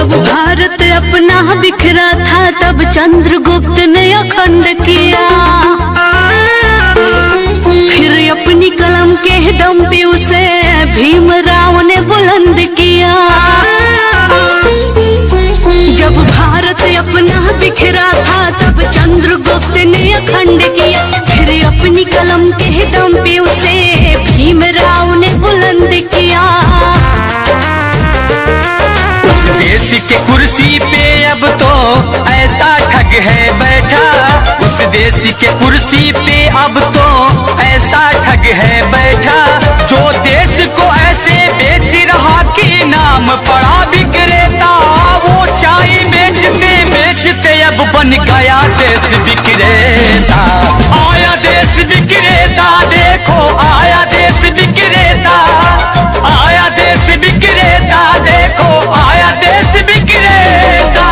जब भारत अपना बिखरा था तब चंद्रगुप्त ने अखंड किया, फिर अपनी कलम के दम पे उसे भीमराव ने बुलंद किया। जब भारत अपना बिखरा था तब चंद्रगुप्त ने अखंड किया, फिर अपनी कलम के दम पे उसे भीमराव ने बुलंद किया। उस देश के कुर्सी पे अब तो ऐसा ठग है बैठा, उस देश के कुर्सी पे अब तो ऐसा ठग है बैठा, जो देश को ऐसे बेच रहा कि नाम पड़ा विक्रेता। वो चाय बेचते बेचते अब बन गया देश विक्रेता। आया देश विक्रेता, देखो आया देश विक्रेता, आया देश विक्रेता, देखो आया देश विक्रेता।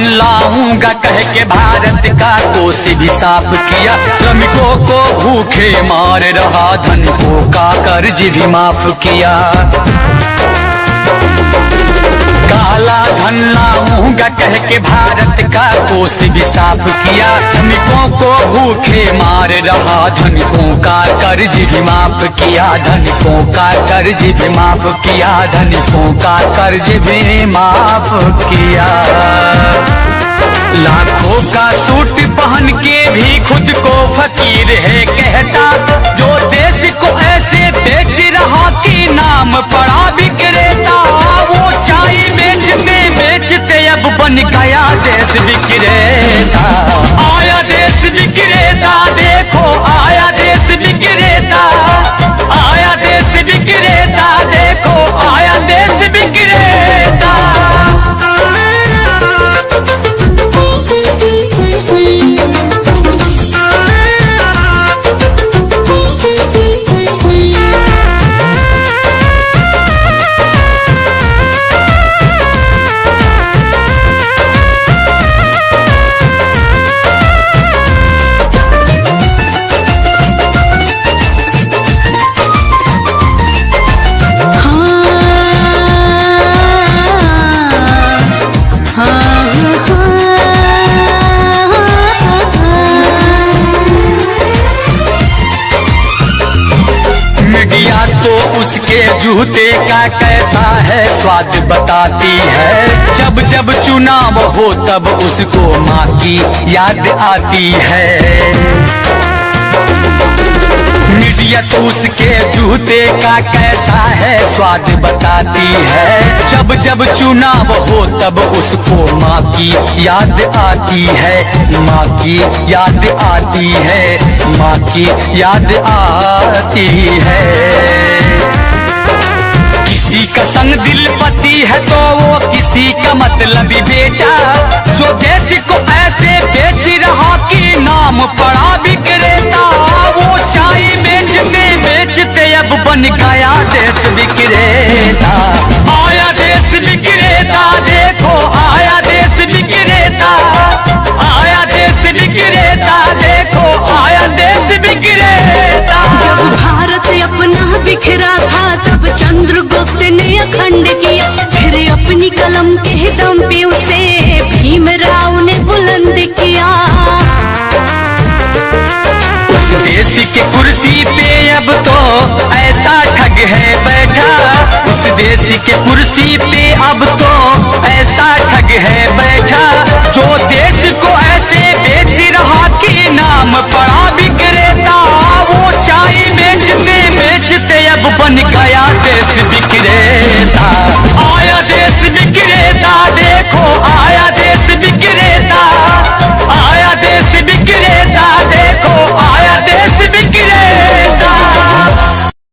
लाऊंगा कह के भारत का कोष भी साफ किया, श्रमिकों को भूखे मार रहा, धनिकों का कर्ज भी माफ किया। काला धन लाऊंगा कह के भारत का कोष भी साफ किया, श्रमिकों को भूखे मार रहा, धनिकों का कर्ज भी माफ किया, धनिकों का कर्ज भी माफ किया, धनिकों का कर्ज भी माफ किया। लाखों का सूट पहन के भी खुद को फकीर है कहता, जो देश को ऐसे बेच रहा कि नाम पड़ा विक्रेता। वो चाय बेचते बेचते अब बन गया देश विक्रेता। आया देश विक्रेता, देखो आया देश विक्रेता, आया देश विक्रेता, देखो आया देश विक्रेता। जूते का कैसा है स्वाद बताती है, जब जब चुनाव हो तब उसको माँ की याद आती है। मीडिया तो उसके जूते का कैसा है स्वाद बताती है, जब जब चुनाव हो तब उसको माँ की याद आती है, माँ की याद आती है, माँ की याद आती है। किसी का संग दिल पति है तो वो किसी का मतलबी बेटा, जो देश को ऐसे बेच रहा कि नाम पड़ा विक्रेता। वो चाय बेचते बेचते अब बन गया देश विक्रेता। आया देश विक्रेता, देखो आया देश विक्रेता, आया देश विक्रेता, देखो आया देश विक्रेता। जब भारत अपना बिखरा था तब चंद्रगुप्त ने अखंड किया, फिर अपनी कलम के दम पे उसे भीमराव ने बुलंद किया। उस देश के कुर्सी पे अब तो ऐसा ठग है बैठा, उस देश के कुर्सी पे अब तो ऐसा ठग है बैठा, जो देश को ऐसे बेच रहा कि नाम पड़ा विक्रेता। वो चाय बेचते बेचते अब बन गया